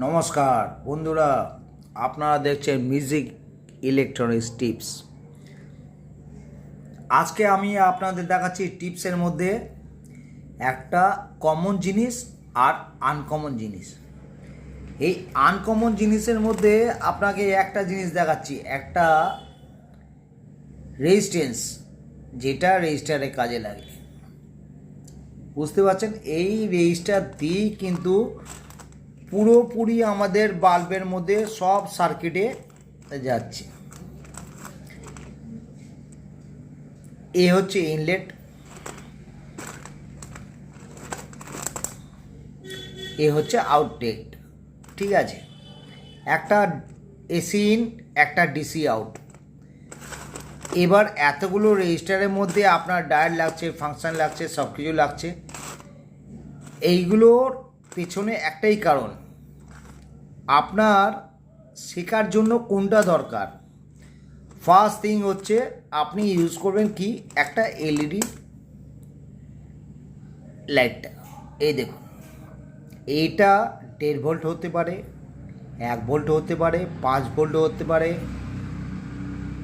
নমস্কার বন্ধুরা, আপনারা দেখছেন মিউজিক ইলেকট্রনিক্স টিপস। আজকে আমি আপনাদের দেখাচ্ছি টিপসের মধ্যে একটা কমন জিনিস আর আনকমন জিনিস। এই আনকমন জিনিসের মধ্যে আপনাকে একটা জিনিস দেখাচ্ছি, একটা রেজিস্ট্যান্স, যেটা রেজিস্টারে কাজে লাগে। বুঝতে পারছেন? এই রেজিস্টার দিয়েই কিন্তু পুরোপুরি আমাদের বাল্বের মধ্যে সব সার্কিটে যাচ্ছে। এ হচ্ছে ইনলেট, এ হচ্ছে আউটলেট। ঠিক আছে, একটা এসি ইন, একটা ডিসি আউট। এবার এতগুলো রেজিস্টারের মধ্যে আপনার ডায়োড লাগছে, ফাংশন লাগছে, সব কিছু লাগছে। এইগুলোর পেছনে একটাই কারণ, আপনার শেখার জন্য কোনটা দরকার। ফার্স্ট থিং হচ্ছে আপনি ইউজ করবেন কি, একটা এলইডি লাইটটা। এই দেখুন, এইটা 1.5 ভোল্ট হতে পারে, 1 ভোল্ট হতে পারে, 5 ভোল্ট হতে পারে,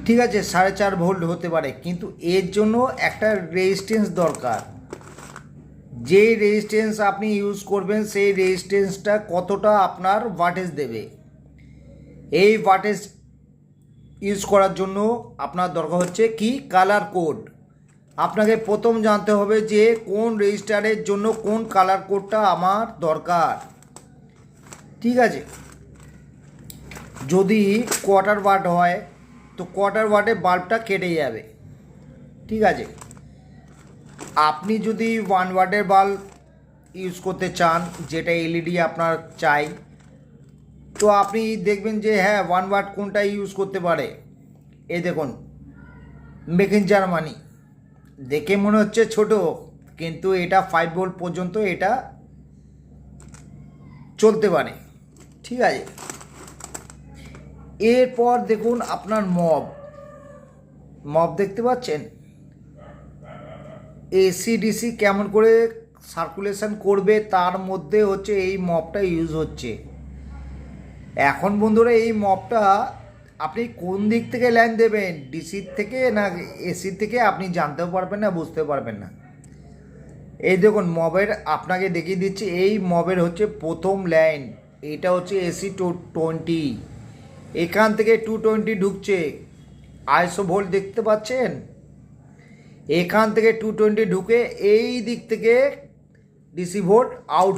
ঠিক আছে, 4.5 ভোল্ট হতে পারে। কিন্তু এর জন্য একটা রেজিস্ট্যান্স দরকার। যে রেজিস্ট্যান্স আপনি ইউজ করবেন সেই রেজিস্ট্যান্সটা কতটা আপনার ওয়াটেজ দেবে। এই ওয়াটেজ ইউজ করার জন্য আপনার দরকার হচ্ছে কি, কালার কোড। আপনাকে প্রথম জানতে হবে যে কোন রেজিস্টারের জন্য কোন কালার কোডটা আমার দরকার। ঠিক আছে, যদি কোয়ার্টার ওয়াট হয় তো কোয়ার্টার ওয়াটে বাল্বটা কেটে যাবে। ঠিক আছে, আপনি যদি 1 ওয়াটের বাল্ব ইউজ করতে চান, যেটা এলইডি আপনার চাই, তো আপনি দেখবেন যে হ্যাঁ 1 ওয়াট কোনটা ইউজ করতে পারে। এই দেখুন, মেক ইন জার্মানি। দেখে মনে হচ্ছে ছোট, কিন্তু এটা 5 ভোল্ট পর্যন্ত এটা চলতে পারে। ঠিক আছে, এরপর দেখুন আপনার মব দেখতে পাচ্ছেন, এসি ডিসি কেমন করে সার্কুলেশন করবে, তার মধ্যে হচ্ছে এই মবটা ইউজ হচ্ছে। এখন বন্ধুরা, এই মবটা আপনি কোন দিক থেকে লাইন দেবেন, ডিসির থেকে না এসির থেকে, আপনি জানতেও পারবেন না, বুঝতে পারবেন না। এই দেখুন মবের, আপনাকে দেখিয়ে দিচ্ছি, এই মবের হচ্ছে প্রথম লাইন, এটা হচ্ছে এসি 220। এখান থেকে 220 ঢুকছে, আইসো ভোল্ট দেখতে পাচ্ছেন, এখান থেকে 220 ঢুকে এই দিক থেকে ডিসি ভোল্ট আউট।